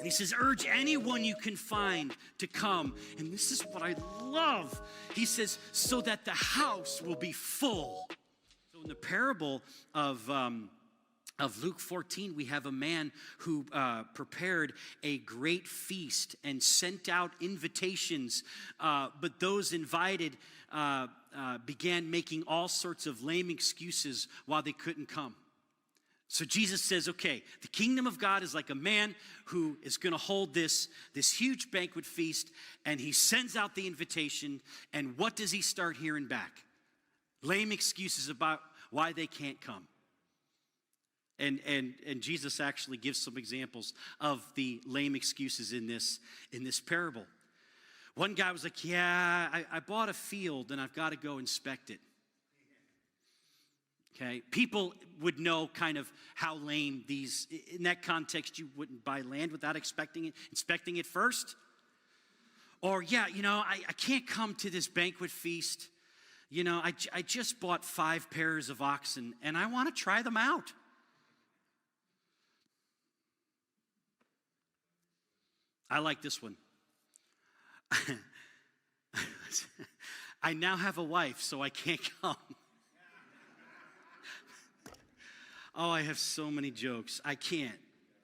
He says, urge anyone you can find to come. And this is what I love. He says, so that the house will be full. So in the parable of Luke 14, we have a man who prepared a great feast and sent out invitations. But those invited began making all sorts of lame excuses why they couldn't come. So Jesus says, okay, the kingdom of God is like a man who is going to hold this huge banquet feast, and he sends out the invitation, and what does he start hearing back? Lame excuses about why they can't come. And Jesus actually gives some examples of the lame excuses in this parable. One guy was like, yeah, I bought a field, and I've got to go inspect it. Okay, people would know kind of how lame these, in that context, you wouldn't buy land without inspecting it first. Or, yeah, I can't come to this banquet feast. I just bought 5 pairs of oxen, and I want to try them out. I like this one. I now have a wife, so I can't come. Oh, I have so many jokes. I can't.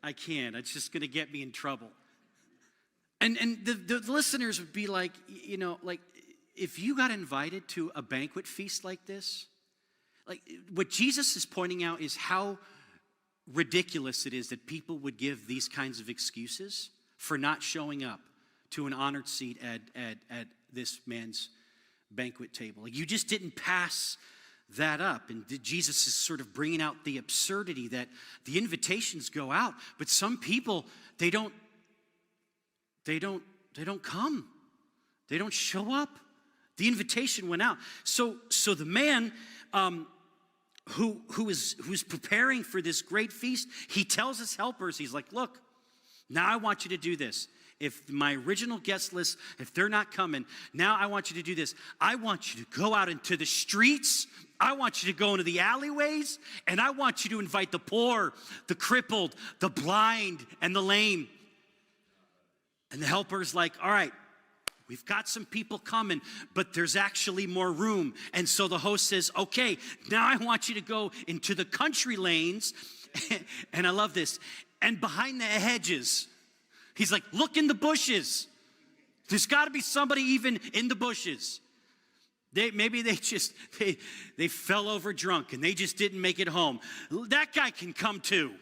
It's just going to get me in trouble. And the listeners would be like, like if you got invited to a banquet feast like this, like what Jesus is pointing out is how ridiculous it is that people would give these kinds of excuses for not showing up to an honored seat at this man's banquet table. Like you just didn't pass that up. And Jesus is sort of bringing out the absurdity that the invitations go out, but some people, they don't come. They don't show up. The invitation went out. So the man who's preparing for this great feast, he tells his helpers, he's like, look, now I want you to do this. If my original guest list, if they're not coming, now I want you to do this. I want you to go out into the streets. I want you to go into the alleyways, and I want you to invite the poor, the crippled, the blind, and the lame. And the helper's like, all right, we've got some people coming, but there's actually more room. And so the host says, okay, now I want you to go into the country lanes. And I love this. And behind the hedges. He's like, look in the bushes. There's got to be somebody even in the bushes. Maybe they fell over drunk and they just didn't make it home. That guy can come too.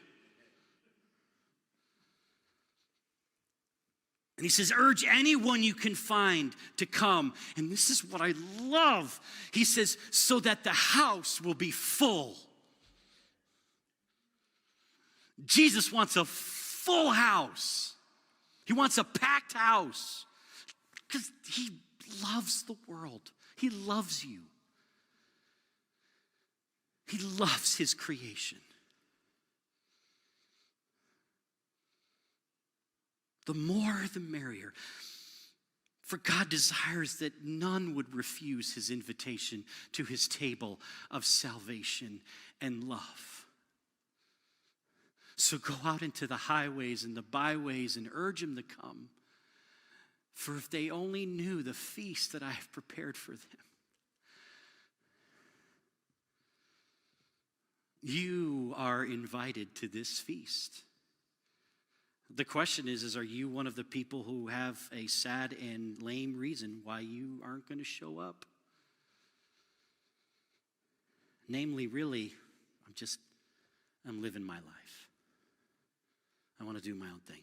And he says, urge anyone you can find to come. And this is what I love. He says, so that the house will be full. Jesus wants a full house. He wants a packed house because he loves the world. He loves you. He loves his creation. The more, the merrier. For God desires that none would refuse his invitation to his table of salvation and love. So go out into the highways and the byways and urge them to come. For if they only knew the feast that I have prepared for them. You are invited to this feast. The question is are you one of the people who have a sad and lame reason why you aren't going to show up? Namely, really, I'm living my life. I want to do my own thing.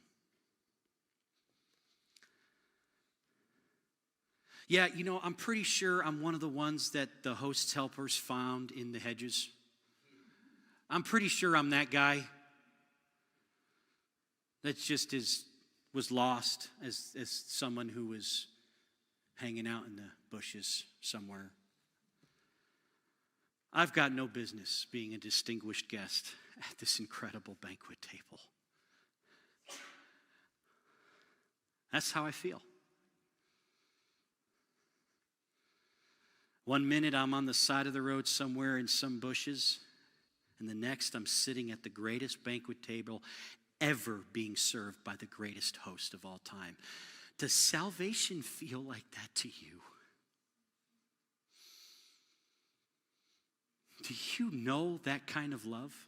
Yeah, I'm pretty sure I'm one of the ones that the host's helpers found in the hedges. I'm pretty sure I'm that guy that just was lost as someone who was hanging out in the bushes somewhere. I've got no business being a distinguished guest at this incredible banquet table. That's how I feel. One minute I'm on the side of the road somewhere in some bushes, and the next I'm sitting at the greatest banquet table ever being served by the greatest host of all time. Does salvation feel like that to you? Do you know that kind of love?